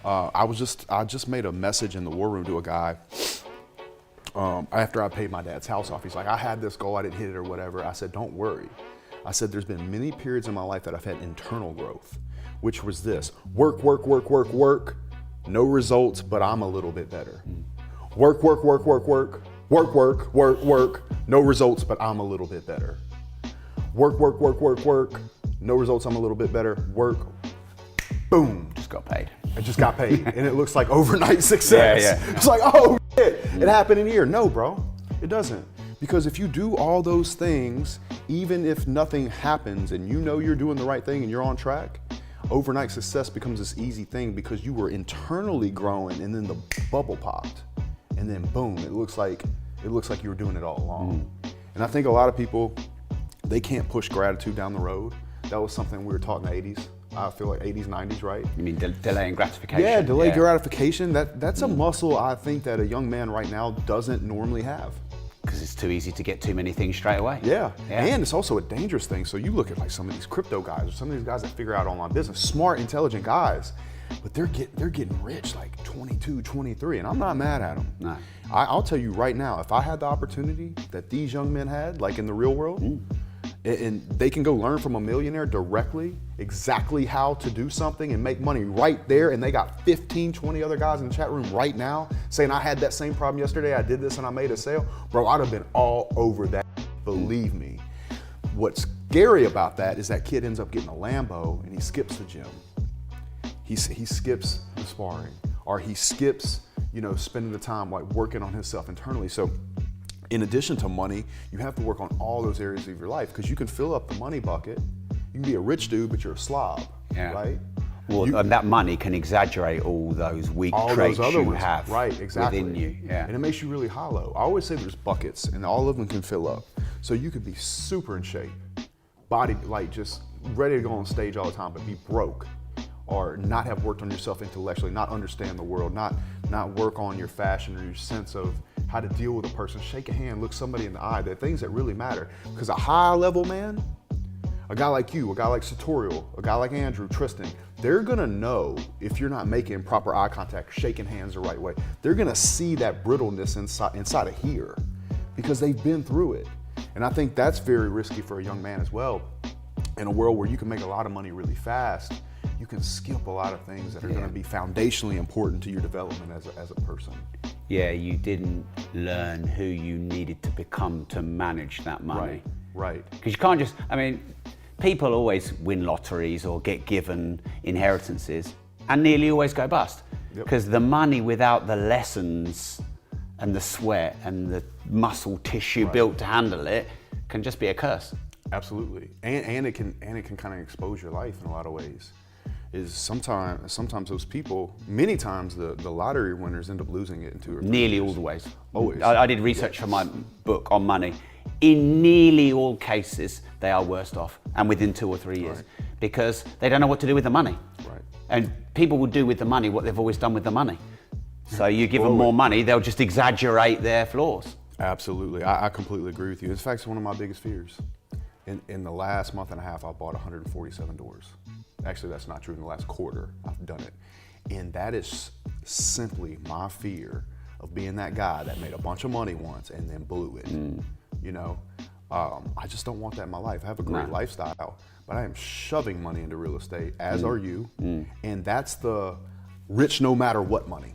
I just made a message in the war room to a guy. After I paid my dad's house off, he's like, I had this goal, I didn't hit it or whatever. I said, don't worry. I said, there's been many periods in my life that I've had internal growth, which was this: work, work, work, work, work, no results, but I'm a little bit better. Work, work, work, work, work, work, work, work, work, no results, but I'm a little bit better. Work, work, work, work, work, no results, I'm a little bit better. Work, boom. Just got paid. I just got paid, and it looks like overnight success. Yeah. It's like, oh shit, it happened in a year. No, bro, it doesn't. Because if you do all those things, even if nothing happens and you know you're doing the right thing and you're on track, overnight success becomes this easy thing because you were internally growing, and then the bubble popped, and then boom, it looks like you were doing it all along. And I think a lot of people, they can't push gratitude down the road. That was something we were taught in the 80s. I feel like 80s, 90s, right? You mean delaying gratification? Yeah, delayed gratification. That's a muscle I think that a young man right now doesn't normally have. Because it's too easy to get too many things straight away. Yeah, and it's also a dangerous thing. So you look at like some of these crypto guys or some of these guys that figure out online business, smart, intelligent guys, but they're getting rich like 22, 23, and I'm not mad at them. No. I'll tell you right now, if I had the opportunity that these young men had, like in the real world, and they can go learn from a millionaire directly exactly how to do something and make money right there, and they got 15, 20 other guys in the chat room right now saying, I had that same problem yesterday, I did this and I made a sale. Bro, I'd have been all over that, believe me. What's scary about that is that kid ends up getting a Lambo and he skips the gym. He skips the sparring, or he skips, spending the time like working on himself internally. So in addition to money, you have to work on all those areas of your life, because you can fill up the money bucket. You can be a rich dude, but you're a slob, right? Well, and that money can exaggerate all those weak traits you have within you. Yeah. And it makes you really hollow. I always say there's buckets, and all of them can fill up. So you could be super in shape, body, like just ready to go on stage all the time, but be broke, or not have worked on yourself intellectually, not understand the world, not work on your fashion or your sense of how to deal with a person, shake a hand, look somebody in the eye. They're things that really matter. Because a high level man, a guy like you, a guy like Sartorial, a guy like Andrew, Tristan, they're gonna know if you're not making proper eye contact, shaking hands the right way. They're gonna see that brittleness inside of here, because they've been through it. And I think that's very risky for a young man as well. In a world where you can make a lot of money really fast, you can skip a lot of things that are gonna be foundationally important to your development as a person. Yeah, you didn't learn who you needed to become to manage that money. Right. Because you can't just, people always win lotteries or get given inheritances and nearly always go bust. Because the money without the lessons and the sweat and the muscle tissue built to handle it can just be a curse. Absolutely, and it can kind of expose your life in a lot of ways. Is sometimes those people, many times the lottery winners end up losing it in 2 or 3 Nearly years. all the ways. Always. I did research for my book on money. In nearly all cases, they are worse off, and within 2 or 3 years, because they don't know what to do with the money. Right. And people will do with the money what they've always done with the money. So you give them more money, they'll just exaggerate their flaws. Absolutely, I completely agree with you. In fact, it's one of my biggest fears. In the last month and a half, I bought 147 doors. Actually, that's not true. In the last quarter, I've done it. And that is simply my fear of being that guy that made a bunch of money once and then blew it. I just don't want that in my life. I have a great lifestyle, but I am shoving money into real estate, as are you. And that's the rich no matter what money,